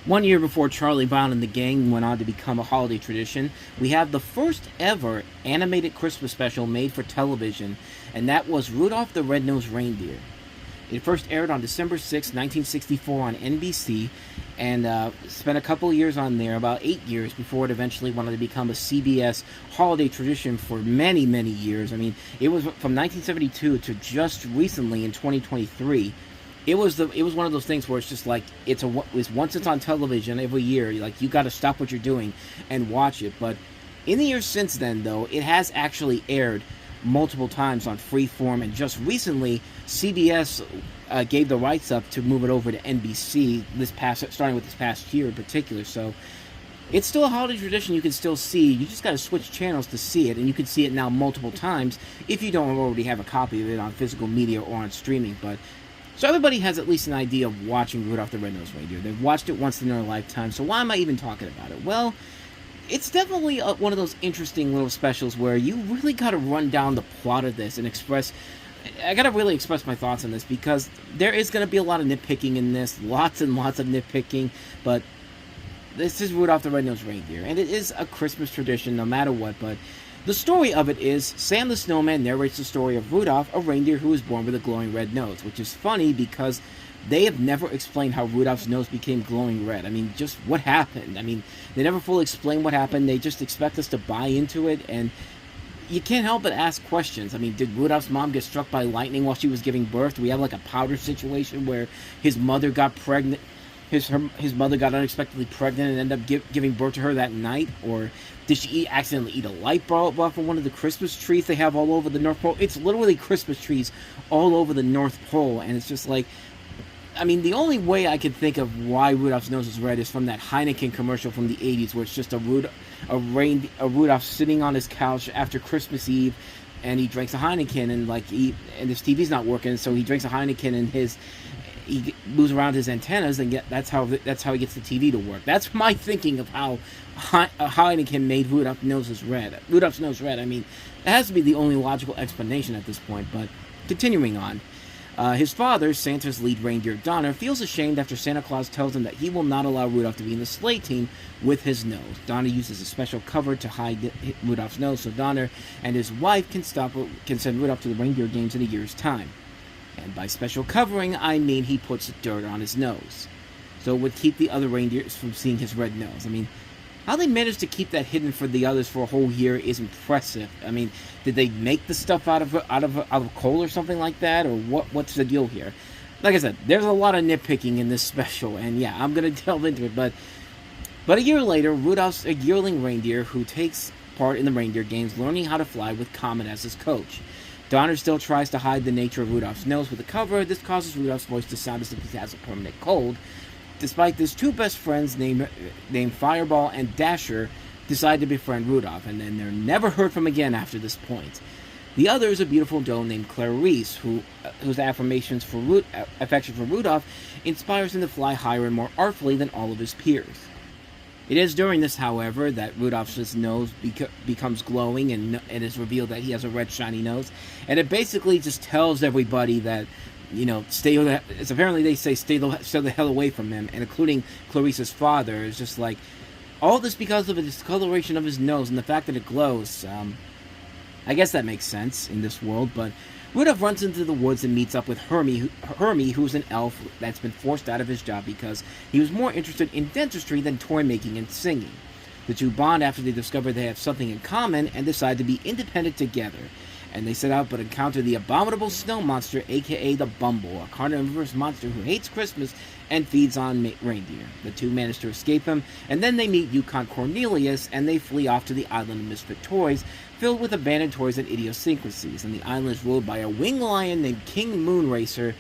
1 year before Charlie Brown and the Gang went on to become a holiday tradition, we have the first ever animated Christmas special made for television, and that was Rudolph the Red-Nosed Reindeer. It first aired on December 6, 1964 on NBC, and spent a couple years on there, about 8 years, before it eventually wanted to become a CBS holiday tradition for many, many years. I mean, it was from 1972 to just recently in 2023. It was one of those things where it's just like it's once it's on television every year, like you got to stop what you're doing and watch it. But in the years since then, though, it has actually aired multiple times on Freeform, and just recently CBS gave the rights up to move it over to NBC starting with this past year in particular. So it's still a holiday tradition you can still see. You just got to switch channels to see it, and you can see it now multiple times if you don't already have a copy of it on physical media or on streaming. But so everybody has at least an idea of watching Rudolph the Red-Nosed Reindeer. They've watched it once in their lifetime, so why am I even talking about it? Well, it's definitely one of those interesting little specials where you really got to run down the plot of this and I got to really express my thoughts on this, because there is going to be a lot of nitpicking in this, lots and lots of nitpicking, but this is Rudolph the Red-Nosed Reindeer, and it is a Christmas tradition no matter what. But the story of it is Sam the Snowman narrates the story of Rudolph, a reindeer who was born with a glowing red nose, which is funny because they have never explained how Rudolph's nose became glowing red. I mean, just what happened? I mean, they never fully explain what happened. They just expect us to buy into it, and you can't help but ask questions. I mean, did Rudolph's mom get struck by lightning while she was giving birth? Do we have like a powder situation where his mother got pregnant? His mother got unexpectedly pregnant and ended up giving birth to her that night? Or did she accidentally eat a light bulb off of one of the Christmas trees they have all over the North Pole? It's literally Christmas trees all over the North Pole, and it's just like, I mean, the only way I can think of why Rudolph's nose is red is from that Heineken commercial from the 80s, where it's just a Rudolph sitting on his couch after Christmas Eve, and he drinks a Heineken, and his TV's not working, so he drinks a Heineken, and he moves around his antennas, and that's how he gets the TV to work. That's my thinking of how Heineken made Rudolph's nose red. I mean, it has to be the only logical explanation at this point. But continuing on. His father, Santa's lead reindeer Donner, feels ashamed after Santa Claus tells him that he will not allow Rudolph to be in the sleigh team with his nose. Donner uses a special cover to hide Rudolph's nose, so Donner and his wife can send Rudolph to the reindeer games in a year's time. And by special covering, I mean he puts dirt on his nose, so it would keep the other reindeers from seeing his red nose. I mean, how they managed to keep that hidden for the others for a whole year is impressive. I mean, did they make the stuff out of coal or something like that, or what's the deal here? Like I said, there's a lot of nitpicking in this special, and yeah, I'm gonna delve into it. But a year later, Rudolph's a yearling reindeer who takes part in the reindeer games, learning how to fly with Comet as his coach. Donner still tries to hide the nature of Rudolph's nose with a cover. This causes Rudolph's voice to sound as if he has a permanent cold. Despite this, two best friends named Fireball and Dasher decide to befriend Rudolph, and then they're never heard from again after this point. The other is a beautiful doe named Clarice, whose affection for Rudolph inspires him to fly higher and more artfully than all of his peers. It is during this, however, that Rudolph's nose becomes glowing, and it is revealed that he has a red shiny nose, and it basically just tells everybody that, you know, apparently they say stay the hell away from him, and including Clarice's father. Is just like, all this because of the discoloration of his nose and the fact that it glows. I guess that makes sense in this world, but Rudolph runs into the woods and meets up with Hermie, who's an elf that's been forced out of his job because he was more interested in dentistry than toy making and singing. The two bond after they discover they have something in common and decide to be independent together. And they set out but encounter the abominable snow monster, aka the Bumble, a carnivorous monster who hates Christmas and feeds on reindeer. The two manage to escape him, and then they meet Yukon Cornelius, and they flee off to the island of misfit toys, filled with abandoned toys and idiosyncrasies. And the island is ruled by a winged lion named King Moonracer,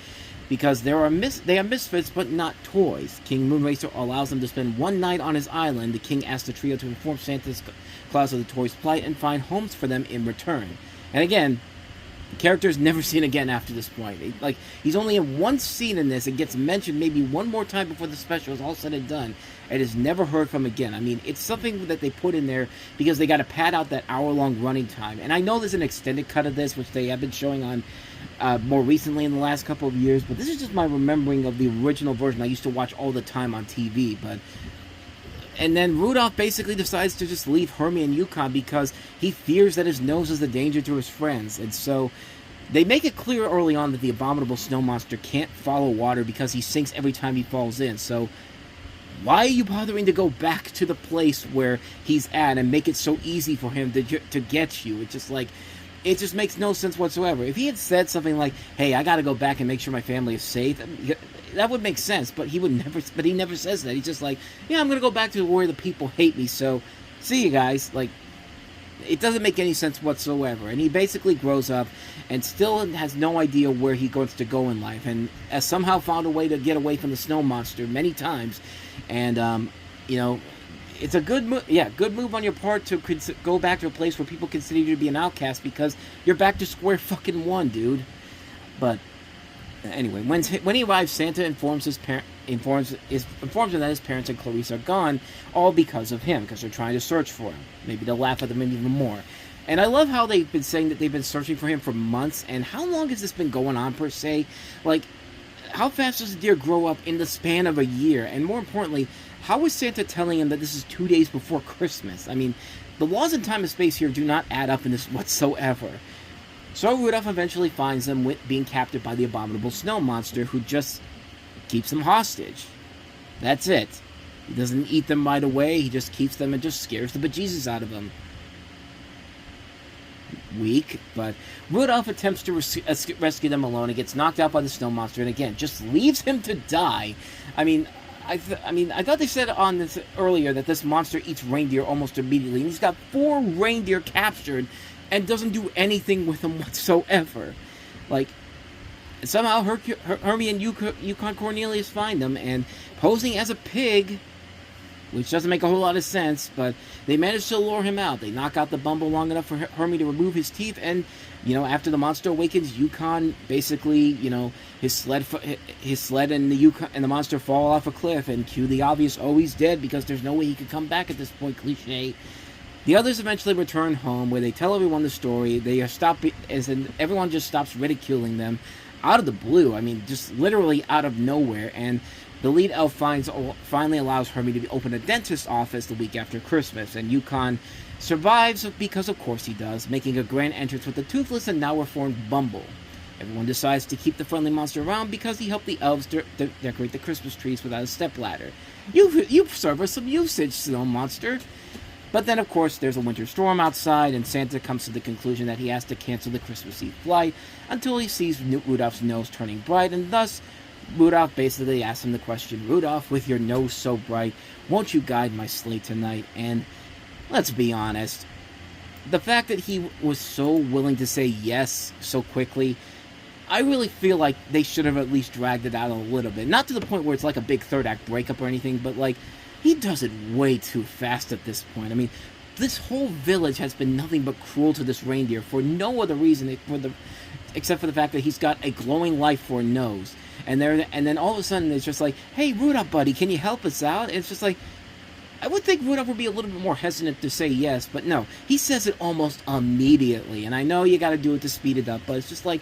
because they are misfits but not toys. King Moonracer allows them to spend one night on his island. The king asks the trio to inform Santa Claus of the toys' plight and find homes for them in return. And again, the character's never seen again after this point. He's only in one scene in this. It gets mentioned maybe one more time before the special is all said and done. And is never heard from again. I mean, it's something that they put in there because they got to pad out that hour-long running time. And I know there's an extended cut of this, which they have been showing on more recently in the last couple of years, but this is just my remembering of the original version I used to watch all the time on TV. And then Rudolph basically decides to just leave Hermie and Yukon because he fears that his nose is a danger to his friends. And so they make it clear early on that the abominable snow monster can't follow water because he sinks every time he falls in. So why are you bothering to go back to the place where he's at and make it so easy for him to get you? It just makes no sense whatsoever. If he had said something like, "Hey, I got to go back and make sure my family is safe," that would make sense. But he never says that. He's just like, "Yeah, I'm gonna go back to where the people hate me. So, see you guys." Like, it doesn't make any sense whatsoever. And he basically grows up and still has no idea where he wants to go in life, and has somehow found a way to get away from the snow monster many times. And it's a good move. Yeah, good move on your part to go back to a place where people consider you to be an outcast, because you're back to square fucking one, dude. But anyway, when he arrives, Santa informs him that his parents and Clarice are gone, all because of him, because they're trying to search for him. Maybe they'll laugh at them even more. And I love how they've been saying that they've been searching for him for months. And how long has this been going on, per se? Like, how fast does a deer grow up in the span of a year? And more importantly, how is Santa telling him that this is 2 days before Christmas? I mean, the laws in time and space here do not add up in this whatsoever. So Rudolph eventually finds them being captured by the abominable snow monster, who just keeps them hostage. That's it. He doesn't eat them right away, he just keeps them and just scares the bejesus out of them. Weak, but Rudolph attempts to rescue them alone and gets knocked out by the snow monster, and again, just leaves him to die. I thought they said on this earlier that this monster eats reindeer almost immediately, and he's got 4 reindeer captured and doesn't do anything with them whatsoever. Like, somehow Hermie and Yukon Cornelius find them, and posing as a pig, which doesn't make a whole lot of sense, but they manage to lure him out. They knock out the Bumble long enough for Hermie to remove his teeth, and, after the monster awakens, Yukon basically, his sled and the monster fall off a cliff, and cue the obvious, "Oh, he's dead," because there's no way he could come back at this point cliche. The others eventually return home, where they tell everyone the story. Everyone just stops ridiculing them out of the blue. I mean, just literally out of nowhere. And the lead elf finally allows Hermie to open a dentist's office the week after Christmas, and Yukon survives because, of course, he does, making a grand entrance with the toothless and now reformed Bumble. Everyone decides to keep the friendly monster around because he helped the elves decorate the Christmas trees without a stepladder. You serve us some usage, snow monster. But then, of course, there's a winter storm outside, and Santa comes to the conclusion that he has to cancel the Christmas Eve flight until he sees Rudolph's nose turning bright, and thus Rudolph basically asks him the question, "Rudolph, with your nose so bright, won't you guide my sleigh tonight?" And let's be honest, the fact that he was so willing to say yes so quickly, I really feel like they should have at least dragged it out a little bit. Not to the point where it's like a big third act breakup or anything, but like, he does it way too fast at this point. I mean, this whole village has been nothing but cruel to this reindeer for no other reason except for the fact that he's got a glowing light for a nose. And then all of a sudden it's just like, "Hey, Rudolph, buddy, can you help us out?" And it's just like, I would think Rudolph would be a little bit more hesitant to say yes, but no, he says it almost immediately. And I know you got to do it to speed it up, but it's just like,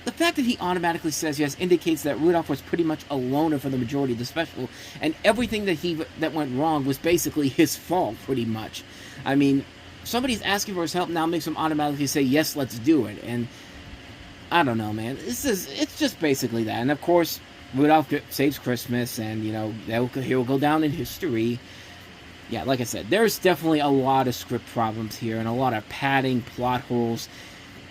the fact that he automatically says yes indicates that Rudolph was pretty much a loner for the majority of the special, and everything that went wrong was basically his fault, pretty much. I mean, somebody's asking for his help now makes him automatically say, "Yes, let's do it." And I don't know, man. It's just basically that. And of course, Rudolph saves Christmas, and he'll go down in history. Yeah, like I said, there's definitely a lot of script problems here and a lot of padding, plot holes.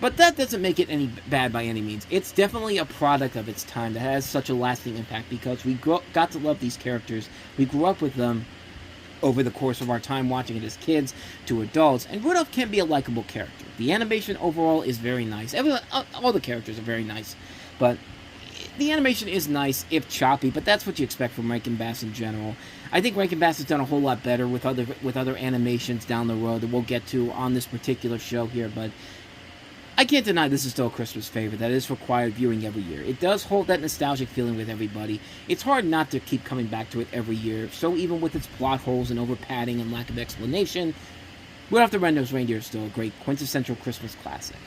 But that doesn't make it any bad by any means. It's definitely a product of its time that has such a lasting impact, because we got to love these characters. We grew up with them over the course of our time watching it as kids to adults, and Rudolph can be a likable character. The animation overall is very nice. All the characters are very nice, but the animation is nice, if choppy, but that's what you expect from Rankin Bass in general. I think Rankin Bass has done a whole lot better with other animations down the road that we'll get to on this particular show here, but I can't deny this is still a Christmas favorite that is required viewing every year. It does hold that nostalgic feeling with everybody. It's hard not to keep coming back to it every year, so even with its plot holes and over-padding and lack of explanation, Rudolph the Red-Nosed Reindeer is still a great quintessential Christmas classic.